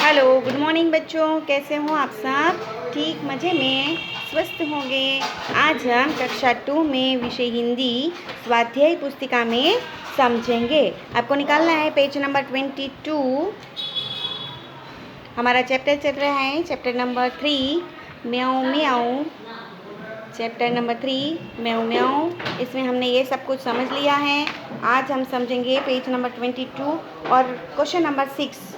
Hello, good morning बच्चों। कैसे हो आप सब? ठीक मज़े में स्वस्थ होंगे। आज हम कक्षा 2 में विषय हिंदी स्वाध्याय पुस्तिका में समझेंगे। आपको निकालना है पेज नंबर 22। हमारा चैप्टर चल रहा है चैप्टर नंबर 3 म्याऊं म्याऊं। चैप्टर नंबर 3 म्याऊं म्याऊं। इसमें हमने ये सब कुछ समझ लिया है। आज हम समझेंगे पेज नंबर 22 और क्वेश्चन नंबर 6।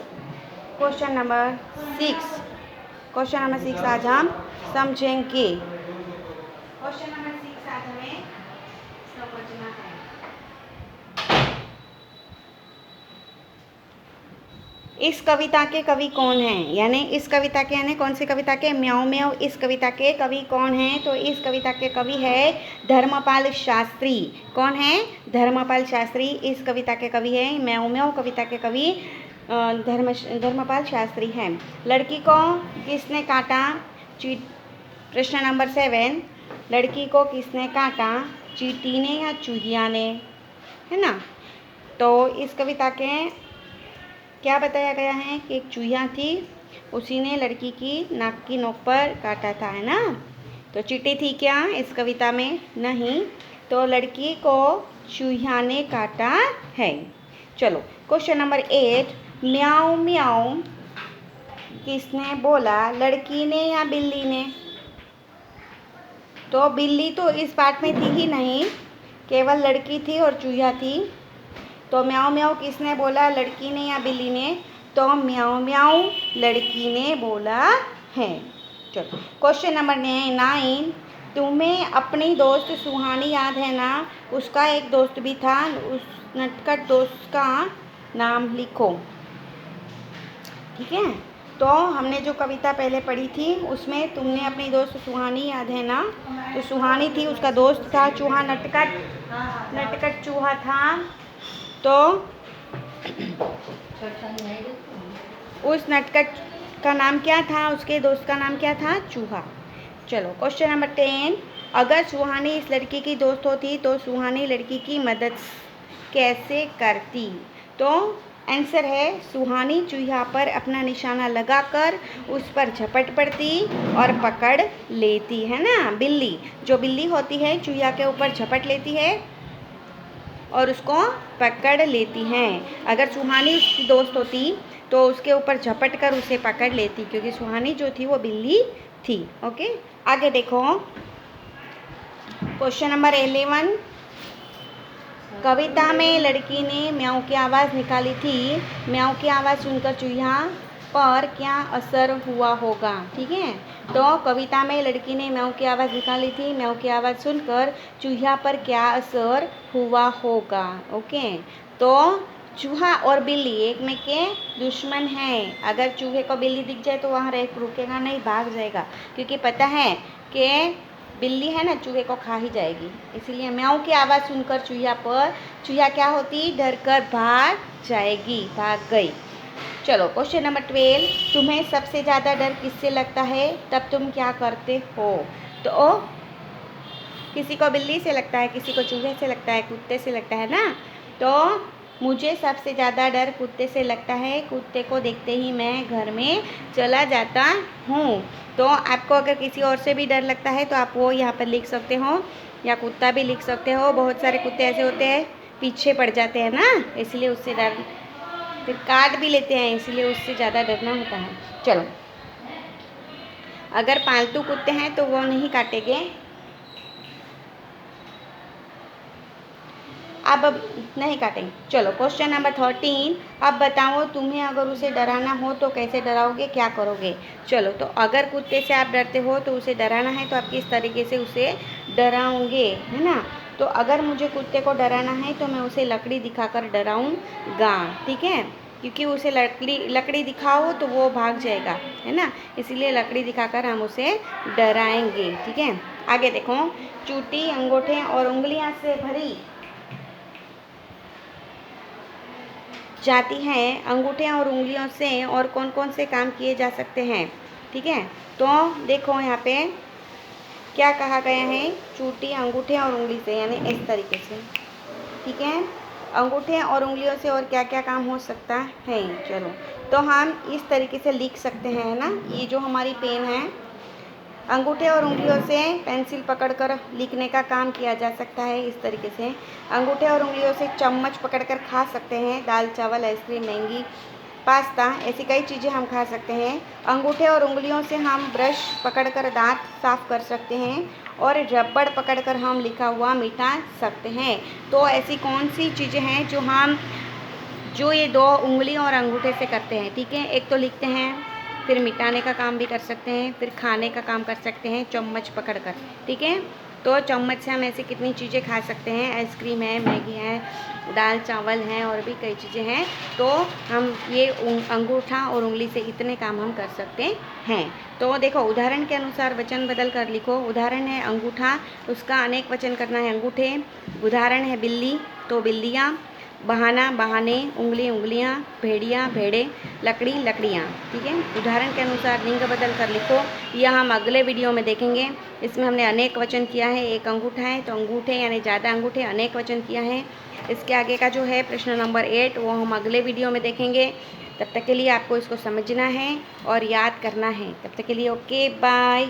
क्वेश्चन नंबर 6 आज हम समझेंगे। क्वेश्चन नंबर 6 आज हमें समझना है। इस कविता के कवि कौन हैं? यानी इस कविता के यानी कौन सी कविता के? म्याऊं म्याऊं। इस कविता के कवि कौन हैं? तो इस कविता के कवि है धर्मपाल शास्त्री। कौन है? धर्मपाल शास्त्री इस कविता के कवि हैं। म्याऊं म्याऊं कविता के कवि धर्मपाल शास्त्री हैं। लड़की को किसने काटा? प्रश्न नंबर 7। लड़की को किसने काटा? चींटी ने या चूहिया ने? है ना। तो इस कविता के क्या बताया गया है कि एक चूहिया थी, उसी ने लड़की की नाक की नोक पर काटा था, है ना। तो चींटी थी क्या इस कविता में? नहीं। तो लड़की को चूहिया ने काटा है। चलो क्वेश्चन नंबर 8। म्याऊं म्याऊं किसने बोला? लड़की ने या बिल्ली ने? तो बिल्ली तो इस पार्ट में थी ही नहीं, केवल लड़की थी और चूहिया थी। तो म्याऊं म्याऊं किसने बोला? लड़की ने या बिल्ली ने? तो म्याऊं म्याऊं लड़की ने बोला है। चलो क्वेश्चन नंबर 9। तुम्हें अपनी दोस्त सुहानी याद है ना? उसका एक दोस्त भी था, उस नटखट दोस्त का नाम लिखो। ठीक है। तो हमने जो कविता पहले पढ़ी थी उसमें तुमने अपनी दोस्त सुहानी याद है ना? तो सुहानी थी, उसका दोस्त था चूहा, नटखट चूहा था। तो उस नटखट का नाम क्या था? उसके दोस्त का नाम क्या था? चूहा। चलो क्वेश्चन नंबर 10। अगर सुहानी इस लड़की की दोस्त होती तो सुहानी लड़की की मदद कैसे करती? तो आंसर है सुहानी चूहा पर अपना निशाना लगाकर उस पर झपट पड़ती और पकड़ लेती, है ना। बिल्ली, जो बिल्ली होती है चूहा के ऊपर झपट लेती है और उसको पकड़ लेती हैं। अगर सुहानी उसकी दोस्त होती तो उसके ऊपर झपट कर उसे पकड़ लेती, क्योंकि सुहानी जो थी वो बिल्ली थी। ओके, आगे देखो क्वेश्चन नंबर 11। कविता में लड़की ने म्याऊं की आवाज़ निकाली थी। म्याऊं की आवाज़ सुनकर चूहा पर क्या असर हुआ होगा? ठीक है। तो कविता में लड़की ने म्याऊं की आवाज़ निकाली थी। म्याऊं की आवाज़ सुनकर चूहा पर क्या असर हुआ होगा? ओके। तो चूहा और बिल्ली एक में के दुश्मन हैं। अगर चूहे को बिल्ली दिख जाए तो वहाँ रुकेगा नहीं, भाग जाएगा, क्योंकि पता है कि बिल्ली है ना चूहे को खा ही जाएगी। इसीलिए म्याऊं की आवाज़ सुनकर चूहा क्या होती? डर कर भाग जाएगी, भाग गई। चलो क्वेश्चन नंबर 12। तुम्हें सबसे ज़्यादा डर किससे लगता है? तब तुम क्या करते हो? तो किसी को बिल्ली से लगता है, किसी को चूहे से लगता है, कुत्ते से लगता है ना। तो मुझे सबसे ज़्यादा डर कुत्ते से लगता है। कुत्ते को देखते ही मैं घर में चला जाता हूँ। तो आपको अगर किसी और से भी डर लगता है तो आप वो यहाँ पर लिख सकते हो, या कुत्ता भी लिख सकते हो। बहुत सारे कुत्ते ऐसे होते हैं पीछे पड़ जाते हैं ना, इसलिए उससे डर, फिर काट भी लेते हैं, इसलिए उससे ज़्यादा डरना होता है। चलो, अगर पालतू कुत्ते हैं तो वो नहीं काटेंगे। अब नहीं काटेंगे। चलो क्वेश्चन नंबर 13। अब बताओ, तुम्हें अगर उसे डराना हो तो कैसे डराओगे, क्या करोगे? चलो, तो अगर कुत्ते से आप डरते हो तो उसे डराना है तो आप किस तरीके से उसे डराओगे, है ना। तो अगर मुझे कुत्ते को डराना है तो मैं उसे लकड़ी दिखाकर डराऊंगा। ठीक है, क्योंकि उसे लकड़ी दिखाओ तो वो भाग जाएगा, है ना। इसीलिए लकड़ी दिखाकर हम उसे डराएंगे। ठीक है, आगे देखो। चूटी अंगूठे और उंगलियां से भरी जाती हैं। अंगूठे और उंगलियों से और कौन कौन से काम किए जा सकते हैं? ठीक है, तो देखो यहाँ पे क्या कहा गया है। चूटी अंगूठे और उंगली से, यानी इस तरीके से। ठीक है, अंगूठे और उंगलियों से और क्या क्या काम हो सकता है। चलो, तो हम इस तरीके से लिख सकते हैं, है ना। ये जो हमारी पेन है, अंगूठे और उंगलियों से पेंसिल पकड़कर लिखने का काम किया जा सकता है। इस तरीके से अंगूठे और उंगलियों से चम्मच पकड़कर खा सकते हैं। दाल, चावल, आइसक्रीम, मैगी, पास्ता, ऐसी कई चीज़ें हम खा सकते हैं। अंगूठे और उंगलियों से हम ब्रश पकड़कर दांत साफ कर सकते हैं और रबड़ पकड़कर हम लिखा हुआ मिटा सकते हैं। तो ऐसी कौन सी चीज़ें हैं जो ये दो उंगली और अंगूठे से करते हैं, ठीक है। एक तो लिखते हैं, फिर मिटाने का काम भी कर सकते हैं, फिर खाने का काम कर सकते हैं चम्मच पकड़कर, ठीक है। तो चम्मच से हम ऐसी कितनी चीज़ें खा सकते हैं, आइसक्रीम है, मैगी है, दाल चावल हैं और भी कई चीज़ें हैं। तो हम ये अंगूठा और उंगली से इतने काम हम कर सकते हैं। तो देखो, उदाहरण के अनुसार वचन बदल कर लिखो। उदाहरण है अंगूठा, उसका अनेक वचन करना है अंगूठे। उदाहरण है बिल्ली, तो बिल्लियाँ। बहाना, बहाने। उंगली, उंगलियाँ। भेड़िया, भेड़े। लकड़ी, लकड़ियाँ, ठीक है। उदाहरण के अनुसार लिंग बदल कर लिखो। यह हम अगले वीडियो में देखेंगे। इसमें हमने अनेक वचन किया है, एक अंगूठा है तो अंगूठे यानी ज़्यादा अंगूठे, अनेक वचन किया है। इसके आगे का जो है प्रश्न नंबर 8, वो हम अगले वीडियो में देखेंगे। तब तक के लिए आपको इसको समझना है और याद करना है। तब तक के लिए ओके, बाय।